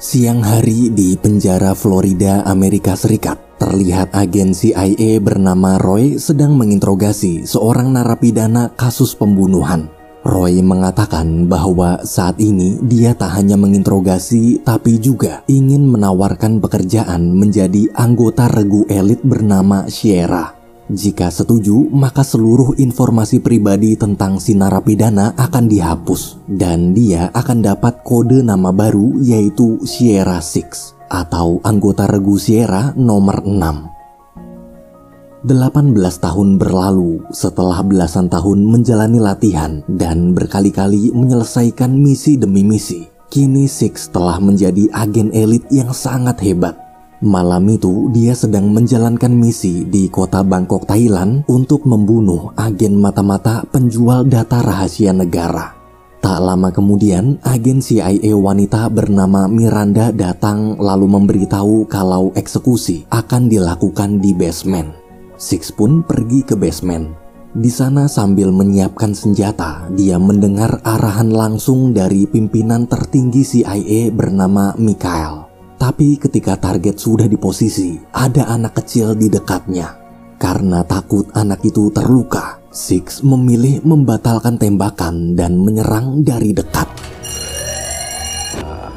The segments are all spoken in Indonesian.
Siang hari di penjara Florida, Amerika Serikat, terlihat agen CIA bernama Roy sedang menginterogasi seorang narapidana kasus pembunuhan. Roy mengatakan bahwa saat ini dia tak hanya menginterogasi tapi juga ingin menawarkan pekerjaan menjadi anggota regu elit bernama Sierra. Jika setuju, maka seluruh informasi pribadi tentang si narapidana akan dihapus dan dia akan dapat kode nama baru yaitu Sierra 6 atau anggota regu Sierra nomor 6. 18 tahun berlalu setelah belasan tahun menjalani latihan dan berkali-kali menyelesaikan misi demi misi. Kini Six telah menjadi agen elit yang sangat hebat. Malam itu dia sedang menjalankan misi di kota Bangkok, Thailand untuk membunuh agen mata-mata penjual data rahasia negara. Tak lama kemudian, agen CIA wanita bernama Miranda datang lalu memberitahu kalau eksekusi akan dilakukan di basement. Six pun pergi ke basement. Di sana sambil menyiapkan senjata, dia mendengar arahan langsung dari pimpinan tertinggi CIA bernama Mikhail. Tapi ketika target sudah di posisi, ada anak kecil di dekatnya. Karena takut anak itu terluka, Six memilih membatalkan tembakan dan menyerang dari dekat.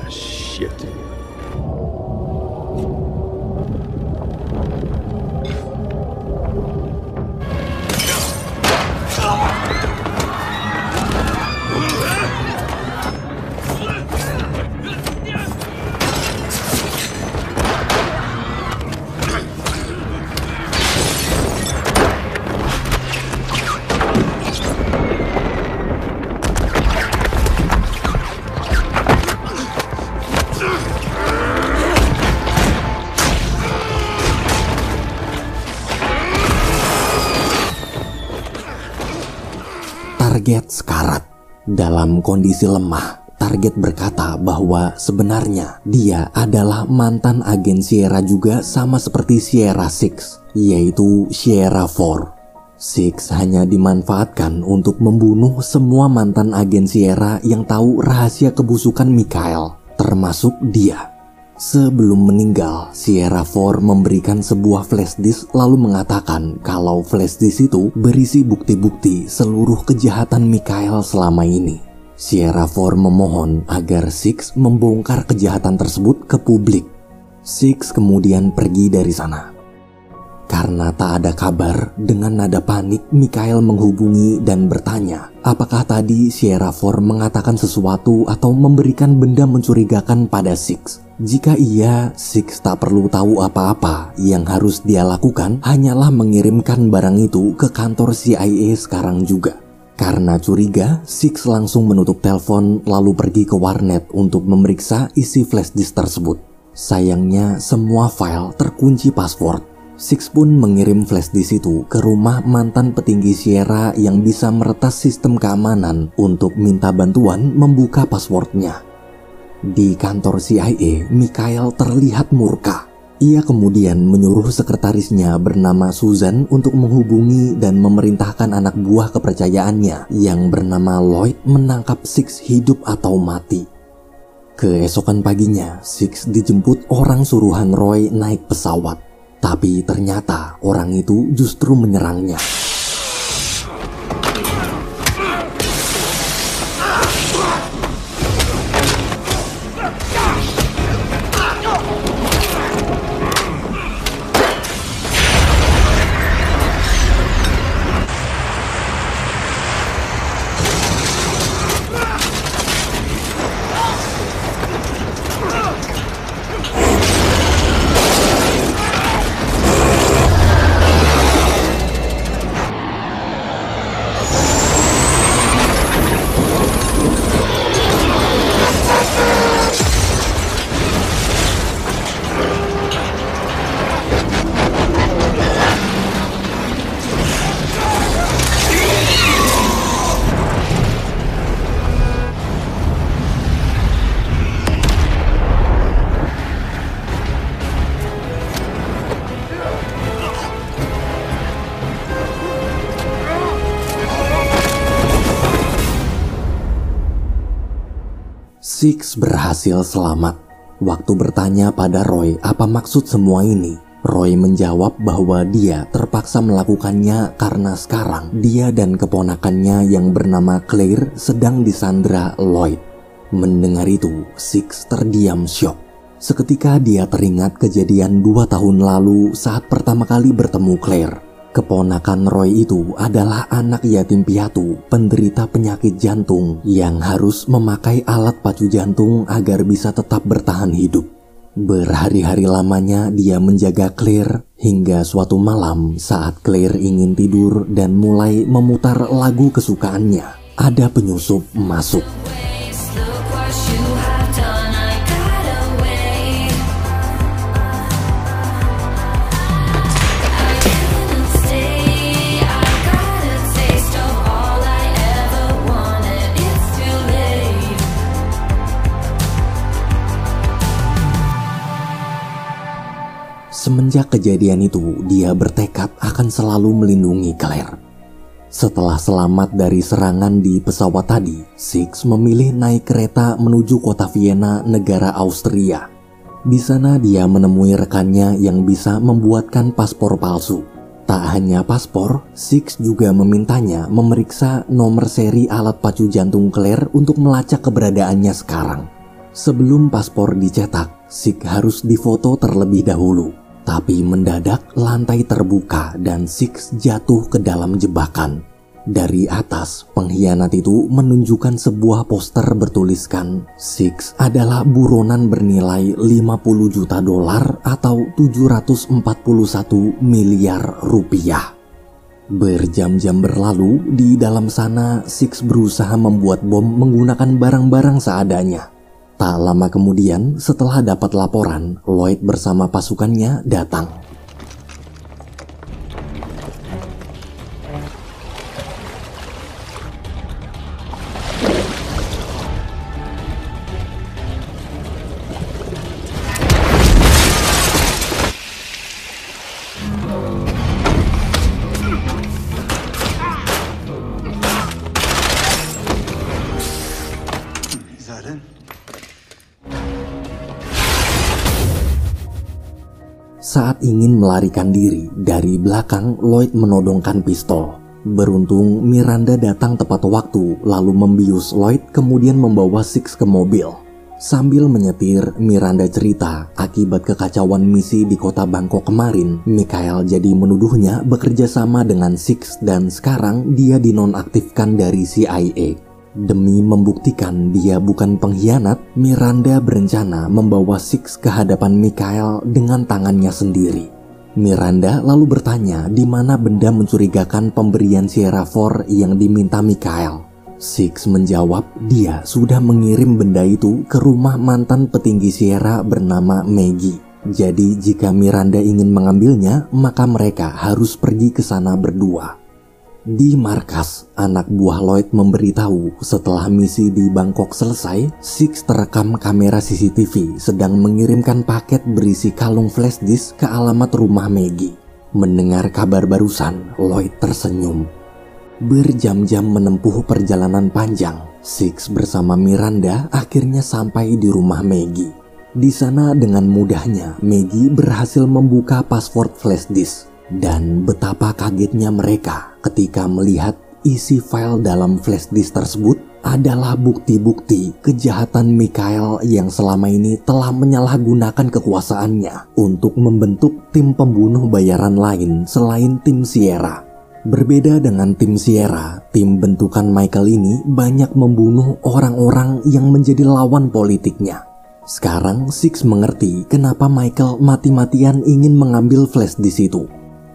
Shit. Target sekarat. Dalam kondisi lemah, target berkata bahwa sebenarnya dia adalah mantan agen Sierra juga sama seperti Sierra 6, yaitu Sierra 4. Six hanya dimanfaatkan untuk membunuh semua mantan agen Sierra yang tahu rahasia kebusukan Mikhail, termasuk dia. Sebelum meninggal, Sierra 4 memberikan sebuah flash disk lalu mengatakan kalau flash disk itu berisi bukti-bukti seluruh kejahatan Mikhail selama ini. Sierra 4 memohon agar Six membongkar kejahatan tersebut ke publik. Six kemudian pergi dari sana. Karena tak ada kabar, dengan nada panik Mikhail menghubungi dan bertanya apakah tadi Sierra 4 mengatakan sesuatu atau memberikan benda mencurigakan pada Six. Jika iya, Six tak perlu tahu apa-apa. Yang harus dia lakukan hanyalah mengirimkan barang itu ke kantor CIA sekarang juga. Karena curiga, Six langsung menutup telepon lalu pergi ke warnet untuk memeriksa isi flash disk tersebut. Sayangnya semua file terkunci password. Six pun mengirim flash disk itu ke rumah mantan petinggi Sierra yang bisa meretas sistem keamanan untuk minta bantuan membuka passwordnya. Di kantor CIA, Mikhail terlihat murka. Ia kemudian menyuruh sekretarisnya bernama Susan untuk menghubungi dan memerintahkan anak buah kepercayaannya yang bernama Lloyd menangkap Six hidup atau mati. Keesokan paginya, Six dijemput orang suruhan Roy naik pesawat. Tapi ternyata orang itu justru menyerangnya. Six berhasil selamat. Waktu bertanya pada Roy apa maksud semua ini, Roy menjawab bahwa dia terpaksa melakukannya karena sekarang dia dan keponakannya yang bernama Claire sedang disandra Lloyd. Mendengar itu, Six terdiam syok. Seketika dia teringat kejadian 2 tahun lalu saat pertama kali bertemu Claire. Keponakan Roy itu adalah anak yatim piatu, penderita penyakit jantung yang harus memakai alat pacu jantung agar bisa tetap bertahan hidup. Berhari-hari lamanya dia menjaga Claire hingga suatu malam saat Claire ingin tidur dan mulai memutar lagu kesukaannya, ada penyusup masuk. Semenjak kejadian itu, dia bertekad akan selalu melindungi Claire. Setelah selamat dari serangan di pesawat tadi, Six memilih naik kereta menuju kota Vienna, negara Austria. Di sana dia menemui rekannya yang bisa membuatkan paspor palsu. Tak hanya paspor, Six juga memintanya memeriksa nomor seri alat pacu jantung Claire untuk melacak keberadaannya sekarang. Sebelum paspor dicetak, Six harus difoto terlebih dahulu. Tapi mendadak lantai terbuka dan Six jatuh ke dalam jebakan. Dari atas, pengkhianat itu menunjukkan sebuah poster bertuliskan Six adalah buronan bernilai 50 juta dolar atau 741 miliar rupiah. Berjam-jam berlalu, di dalam sana Six berusaha membuat bom menggunakan barang-barang seadanya. Tak lama kemudian, setelah dapat laporan, Lloyd bersama pasukannya datang. Saat ingin melarikan diri, dari belakang Lloyd menodongkan pistol. Beruntung Miranda datang tepat waktu, lalu membius Lloyd kemudian membawa Six ke mobil. Sambil menyetir, Miranda cerita akibat kekacauan misi di kota Bangkok kemarin, Mikhail jadi menuduhnya bekerja sama dengan Six dan sekarang dia dinonaktifkan dari CIA. Demi membuktikan dia bukan pengkhianat, Miranda berencana membawa Six ke hadapan Mikhail dengan tangannya sendiri. Miranda lalu bertanya di mana benda mencurigakan pemberian Sierra 4 yang diminta Mikhail. Six menjawab dia sudah mengirim benda itu ke rumah mantan petinggi Sierra bernama Maggie. Jadi jika Miranda ingin mengambilnya, maka mereka harus pergi ke sana berdua. Di markas, anak buah Lloyd memberitahu setelah misi di Bangkok selesai, Six terekam kamera CCTV sedang mengirimkan paket berisi kalung flash disk ke alamat rumah Maggie. Mendengar kabar barusan, Lloyd tersenyum. Berjam-jam menempuh perjalanan panjang, Six bersama Miranda akhirnya sampai di rumah Maggie. Di sana dengan mudahnya, Maggie berhasil membuka password flash disk. Dan betapa kagetnya mereka ketika melihat isi file dalam flash disk tersebut adalah bukti-bukti kejahatan Mikhail yang selama ini telah menyalahgunakan kekuasaannya untuk membentuk tim pembunuh bayaran lain selain tim Sierra. Berbeda dengan tim Sierra, tim bentukan Michael ini banyak membunuh orang-orang yang menjadi lawan politiknya. Sekarang Six mengerti kenapa Michael mati-matian ingin mengambil flash disk itu.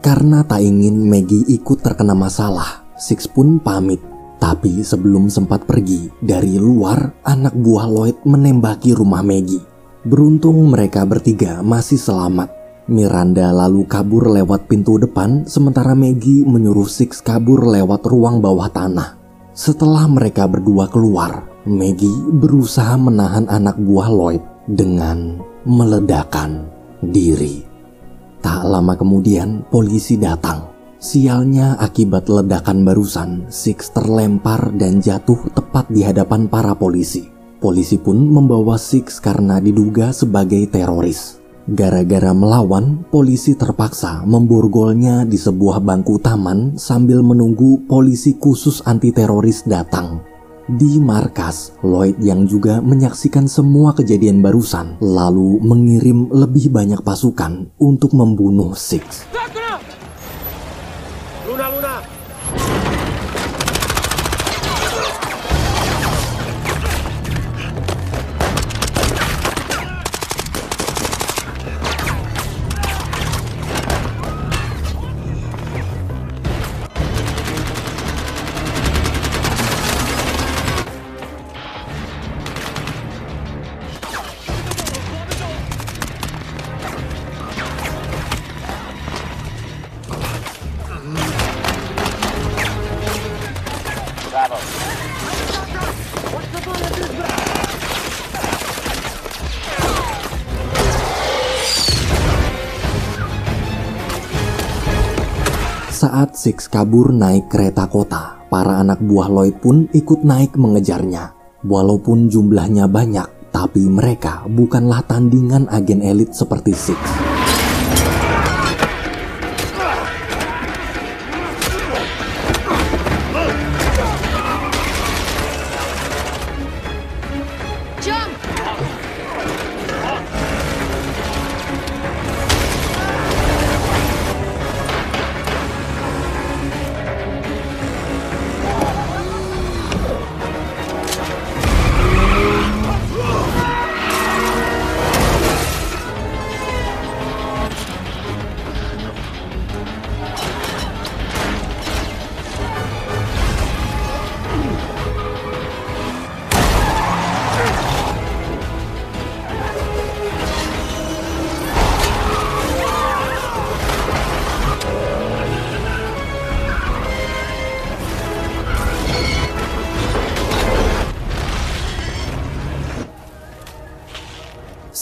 Karena tak ingin Maggie ikut terkena masalah, Six pun pamit. Tapi sebelum sempat pergi, dari luar anak buah Lloyd menembaki rumah Maggie. Beruntung mereka bertiga masih selamat. Miranda lalu kabur lewat pintu depan, sementara Maggie menyuruh Six kabur lewat ruang bawah tanah. Setelah mereka berdua keluar, Maggie berusaha menahan anak buah Lloyd dengan meledakkan diri. Tak lama kemudian, polisi datang. Sialnya akibat ledakan barusan, Six terlempar dan jatuh tepat di hadapan para polisi. Polisi pun membawa Six karena diduga sebagai teroris. Gara-gara melawan, polisi terpaksa memborgolnya di sebuah bangku taman sambil menunggu polisi khusus anti-teroris datang. Di markas, Lloyd yang juga menyaksikan semua kejadian barusan lalu mengirim lebih banyak pasukan untuk membunuh Six. Luna! Saat Six kabur naik kereta kota, para anak buah Lloyd pun ikut naik mengejarnya. Walaupun jumlahnya banyak, tapi mereka bukanlah tandingan agen elit seperti Six.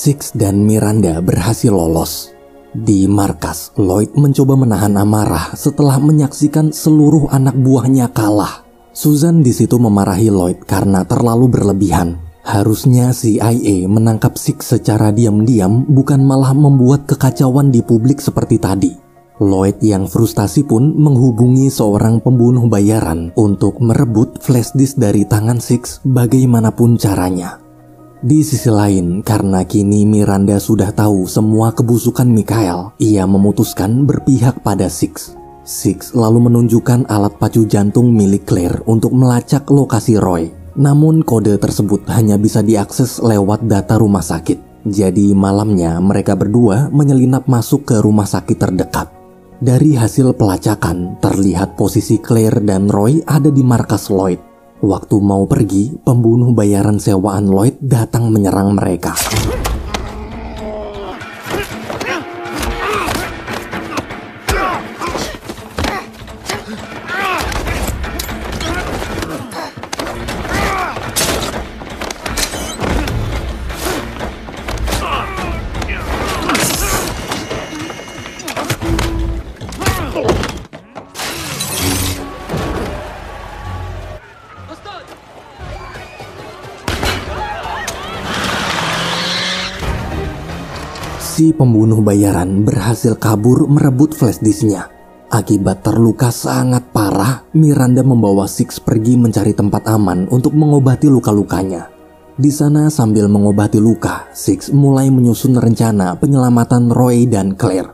Six dan Miranda berhasil lolos. Di markas, Lloyd mencoba menahan amarah setelah menyaksikan seluruh anak buahnya kalah. Susan di situ memarahi Lloyd karena terlalu berlebihan. Harusnya CIA menangkap Six secara diam-diam, bukan malah membuat kekacauan di publik seperti tadi. Lloyd yang frustasi pun menghubungi seorang pembunuh bayaran untuk merebut flash disk dari tangan Six bagaimanapun caranya. Di sisi lain, karena kini Miranda sudah tahu semua kebusukan Mikhail, ia memutuskan berpihak pada Six. Six lalu menunjukkan alat pacu jantung milik Claire untuk melacak lokasi Roy. Namun kode tersebut hanya bisa diakses lewat data rumah sakit. Jadi malamnya mereka berdua menyelinap masuk ke rumah sakit terdekat. Dari hasil pelacakan, terlihat posisi Claire dan Roy ada di markas Lloyd. Waktu mau pergi, pembunuh bayaran sewaan Lloyd datang menyerang mereka. Si pembunuh bayaran berhasil kabur merebut flash disknya. Akibat terluka sangat parah, Miranda membawa Six pergi mencari tempat aman untuk mengobati luka-lukanya. Di sana sambil mengobati luka, Six mulai menyusun rencana penyelamatan Roy dan Claire.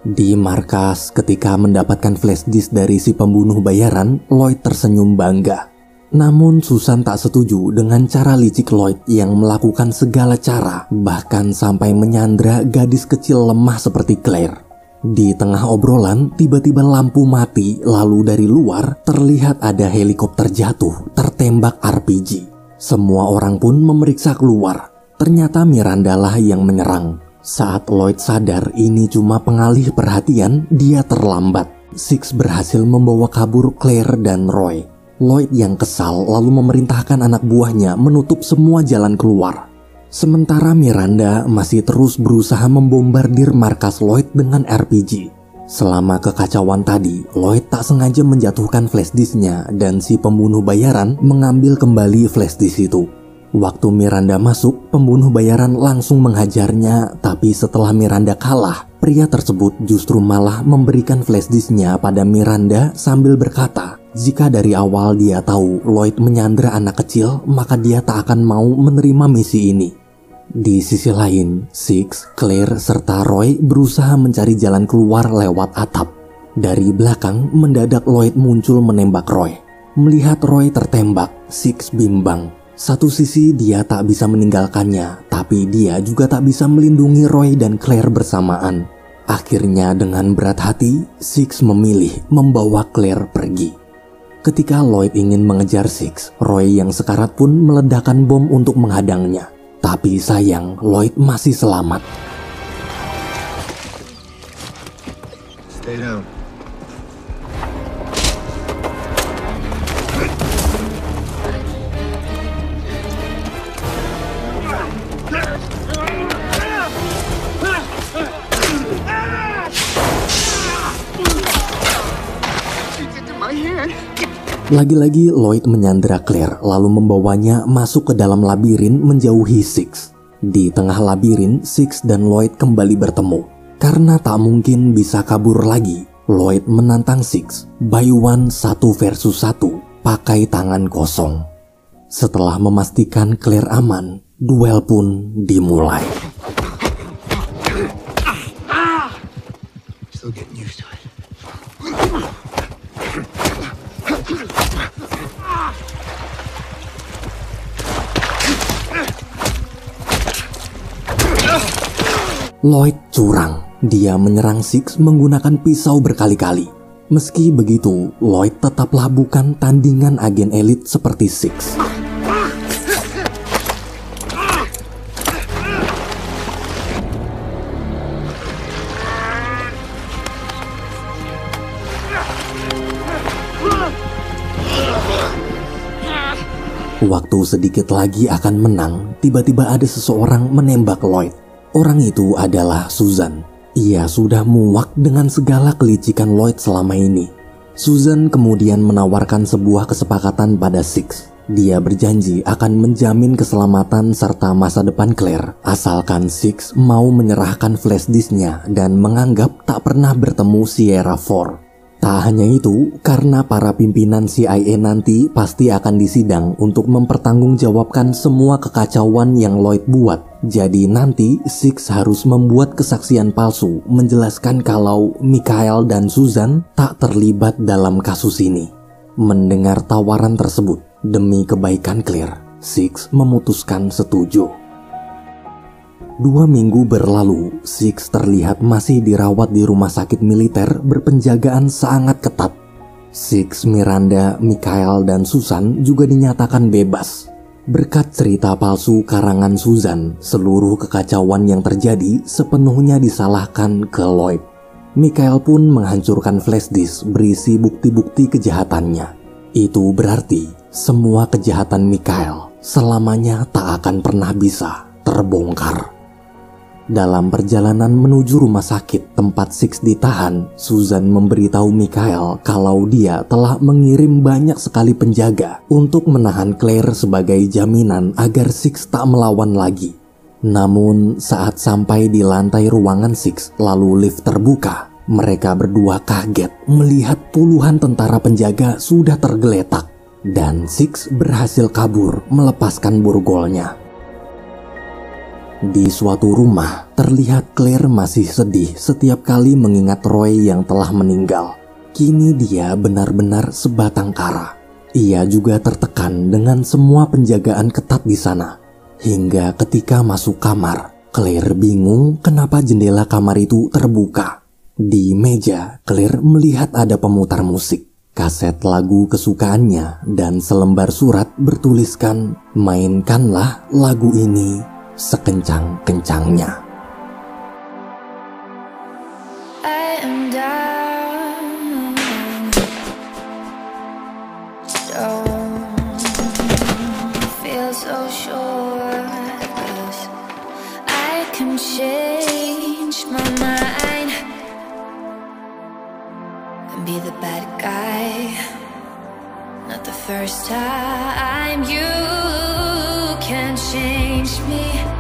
Di markas, ketika mendapatkan flash disk dari si pembunuh bayaran, Lloyd tersenyum bangga. Namun Susan tak setuju dengan cara licik Lloyd yang melakukan segala cara, bahkan sampai menyandra gadis kecil lemah seperti Claire. Di tengah obrolan, tiba-tiba lampu mati, lalu dari luar terlihat ada helikopter jatuh, tertembak RPG. Semua orang pun memeriksa keluar. Ternyata Miranda lah yang menyerang. Saat Lloyd sadar ini cuma pengalih perhatian, dia terlambat. Six berhasil membawa kabur Claire dan Roy. Lloyd yang kesal lalu memerintahkan anak buahnya menutup semua jalan keluar. Sementara Miranda masih terus berusaha membombardir markas Lloyd dengan RPG. Selama kekacauan tadi, Lloyd tak sengaja menjatuhkan flash disknya dan si pembunuh bayaran mengambil kembali flash disk itu. Waktu Miranda masuk, pembunuh bayaran langsung menghajarnya, tapi setelah Miranda kalah, pria tersebut justru malah memberikan flashdisknya pada Miranda sambil berkata, jika dari awal dia tahu Lloyd menyandra anak kecil, maka dia tak akan mau menerima misi ini. Di sisi lain, Six, Claire, serta Roy berusaha mencari jalan keluar lewat atap. Dari belakang, mendadak Lloyd muncul menembak Roy. Melihat Roy tertembak, Six bimbang. Satu sisi dia tak bisa meninggalkannya, tapi dia juga tak bisa melindungi Roy dan Claire bersamaan. Akhirnya dengan berat hati, Six memilih membawa Claire pergi. Ketika Lloyd ingin mengejar Six, Roy yang sekarat pun meledakkan bom untuk menghadangnya. Tapi sayang, Lloyd masih selamat. Stay down. Lagi-lagi Lloyd menyandra Claire lalu membawanya masuk ke dalam labirin menjauhi Six. Di tengah labirin, Six dan Lloyd kembali bertemu. Karena tak mungkin bisa kabur lagi, Lloyd menantang Six by one 1 versus 1 pakai tangan kosong. Setelah memastikan Claire aman, duel pun dimulai. Still getting used to it. Lloyd curang. Dia menyerang Six menggunakan pisau berkali-kali. Meski begitu, Lloyd tetaplah bukan tandingan agen elit seperti Six. Waktu sedikit lagi akan menang, tiba-tiba ada seseorang menembak Lloyd. Orang itu adalah Susan. Ia sudah muak dengan segala kelicikan Lloyd selama ini. Susan kemudian menawarkan sebuah kesepakatan pada Six. Dia berjanji akan menjamin keselamatan serta masa depan Claire, asalkan Six mau menyerahkan flashdisknya dan menganggap tak pernah bertemu Sierra 4. Tak hanya itu, karena para pimpinan CIA nanti pasti akan disidang untuk mempertanggungjawabkan semua kekacauan yang Lloyd buat. Jadi nanti Six harus membuat kesaksian palsu menjelaskan kalau Mikhail dan Susan tak terlibat dalam kasus ini. Mendengar tawaran tersebut, demi kebaikan Claire, Six memutuskan setuju. 2 minggu berlalu, Six terlihat masih dirawat di rumah sakit militer berpenjagaan sangat ketat. Six, Miranda, Mikhail, dan Susan juga dinyatakan bebas. Berkat cerita palsu karangan Susan, seluruh kekacauan yang terjadi sepenuhnya disalahkan ke Lloyd. Mikhail pun menghancurkan flashdisk berisi bukti-bukti kejahatannya. Itu berarti semua kejahatan Mikhail selamanya tak akan pernah bisa terbongkar. Dalam perjalanan menuju rumah sakit tempat Six ditahan, Susan memberitahu Mikhail kalau dia telah mengirim banyak sekali penjaga untuk menahan Claire sebagai jaminan agar Six tak melawan lagi. Namun saat sampai di lantai ruangan Six lalu lift terbuka, mereka berdua kaget melihat puluhan tentara penjaga sudah tergeletak dan Six berhasil kabur melepaskan borgolnya. Di suatu rumah, terlihat Claire masih sedih setiap kali mengingat Roy yang telah meninggal. Kini dia benar-benar sebatang kara. Ia juga tertekan dengan semua penjagaan ketat di sana. Hingga ketika masuk kamar, Claire bingung kenapa jendela kamar itu terbuka. Di meja, Claire melihat ada pemutar musik, kaset lagu kesukaannya, dan selembar surat bertuliskan, "Mainkanlah lagu ini sekencang-kencangnya." I am down, don't feel so sure, 'cause I can change my mind and be the bad guy. Not the first time you can changed me.